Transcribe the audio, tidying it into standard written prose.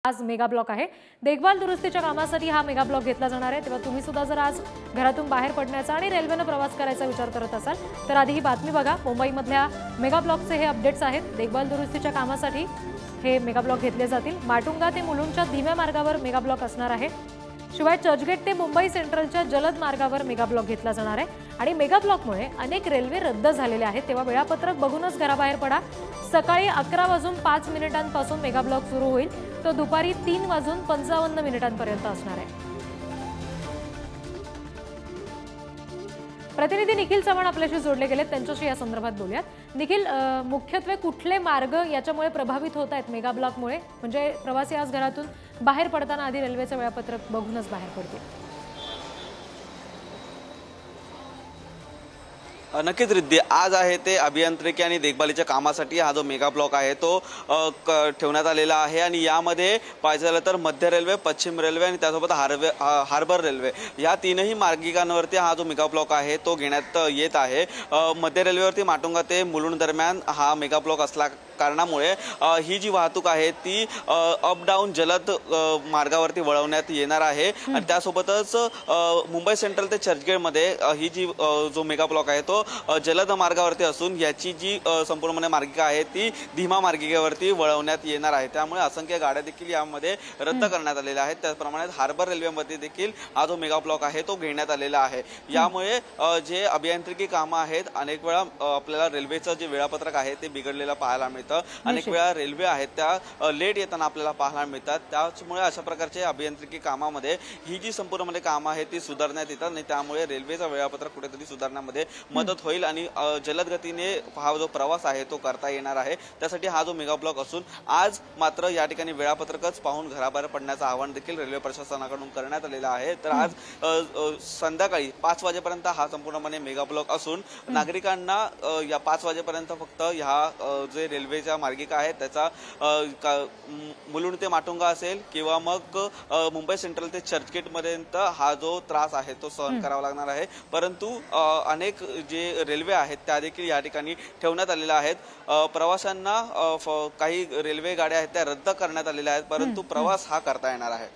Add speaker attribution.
Speaker 1: आज mega block आहे। देखभाल दुरुस्तीच्या कामासाठी हा मेगा ब्लॉक घेतला जाणार आहे। तेव्हा तुम्ही सुद्धा जर आज घरातून बाहेर पडण्याचा आणि रेल्वेने प्रवास करायचा विचार करत असाल तर आधी ही बातमी बघा। मुंबईमधल्या मेगा ब्लॉकचे हे अपडेट्स आहेत। देखभाल दुरुस्तीच्या कामासाठी हे मेगा ब्लॉक घेतले जातील। माटुंगा ते मुलुंडच्या धीम्या मार्गावर मेगा ब्लॉक असणार आहे। शिवाय चर्चगेट ते मुंबई सेंट्रलच्या जलद मार्गावर मेगा ब्लॉक घेतला जाणार आहे आणि मेगा ब्लॉकमुळे अनेक रेल्वे रद्द झालेले आहेत। तेव्हा वेळापत्रक बघूनच घराबाहेर पडा। सकाळी 11:05 मेगा ब्लॉक सुरू होईल तो दुपारी 3:55 असणार आहे। प्रतिनिधी निखिल चव्हाण आपल्याशी जोडले गेले, त्यांच्याशी या संदर्भात बोलूयात। निखिल, मुख्यत्वे कुठले मार्ग याच्यामुळे प्रभावित होत आहेत मेगा ब्लॉकमुळे? म्हणजे प्रवासी आज घरातून बाहेर पडताना आधी रेल्वेचं वेळापत्रक बघूनच बाहेर पडतील।
Speaker 2: नक्कीच रिद्धी, आज आहे ते अभियांत्रिकी आणि देखभालीच्या कामासाठी हा जो मेगा ब्लॉक आहे तो ठेवण्यात आलेला आहे आणि यामध्ये पाहिजे झालं तर मध्य रेल्वे, पश्चिम रेल्वे आणि त्यासोबत हार्बर रेल्वे या तीनही मार्गिकांवरती हा जो मेगा ब्लॉक आहे तो घेण्यात येत आहे। मध्य रेल्वेवरती माटुंगा ते मुलुंड दरम्यान हा मेगा ब्लॉक असला कारणामुळे ही जी वाहतूक आहे ती अप डाऊन जलद मार्गावरती वळवण्यात येणार आहे आणि त्यासोबतच मुंबई सेंट्रल ते चर्चगेटमध्ये ही जी जो मेगा ब्लॉक आहे तो जलद मार्गावरती असून याची जी संपूर्ण मार्गिका आहे ती धीमा मार्गिकेवरती वळवण्यात येणार आहे। त्यामुळे असंख्य गाड्या देखील यामध्ये रद्द करण्यात आलेल्या आहेत। त्याचप्रमाणे हार्बर रेल्वेमध्ये देखील हा जो मेगा ब्लॉक आहे तो घेण्यात आलेला आहे। यामुळे जे अभियांत्रिकी कामं आहेत, अनेक वेळा आपल्याला रेल्वेचं जे वेळापत्रक आहे ते बिघडलेलं पाहायला मिळतं। अनेक वेळा रेल्वे आहेत त्या लेट येताना आपल्याला पाहायला मिळतात। त्यामुळे अशा प्रकारचे अभियांत्रिकी कामामध्ये ही जी संपूर्ण कामं आहेत ती सुधारण्यात येतात आणि त्यामुळे रेल्वेचं वेळापत्रक कुठेतरी सुधारण्यामध्ये मदत होईल आणि जलद गतीने हा जो प्रवास आहे तो करता येणार आहे। त्यासाठी हा जो मेगा ब्लॉक असून आज मात्र या ठिकाणी वेळापत्रकच पाहून घराबाहेर पडण्याचं आवाहन देखील रेल्वे प्रशासनाकडून करण्यात आलेलं आहे। तर आज संध्याकाळी 5 वाजेपर्यंत हा संपूर्णपणे मेगा ब्लॉक असून नागरिकांना या 5 वाजेपर्यंत फक्त ह्या जे रेल्वेच्या मार्गिका आहेत त्याचा मुलुंड ते माटुंगा असेल किंवा मग मुंबई सेंट्रल ते चर्चगेटपर्यंत हा जो त्रास आहे तो सहन करावा लागणार आहे। परंतु अनेक जे रेल्वे आहेत त्या देखील या ठिकाणी ठेवण्यात आलेल्या आहेत। प्रवाशांना काही रेल्वे गाड्या आहेत त्या रद्द करण्यात आलेल्या आहेत, परंतु प्रवास हा करता येणार आहे।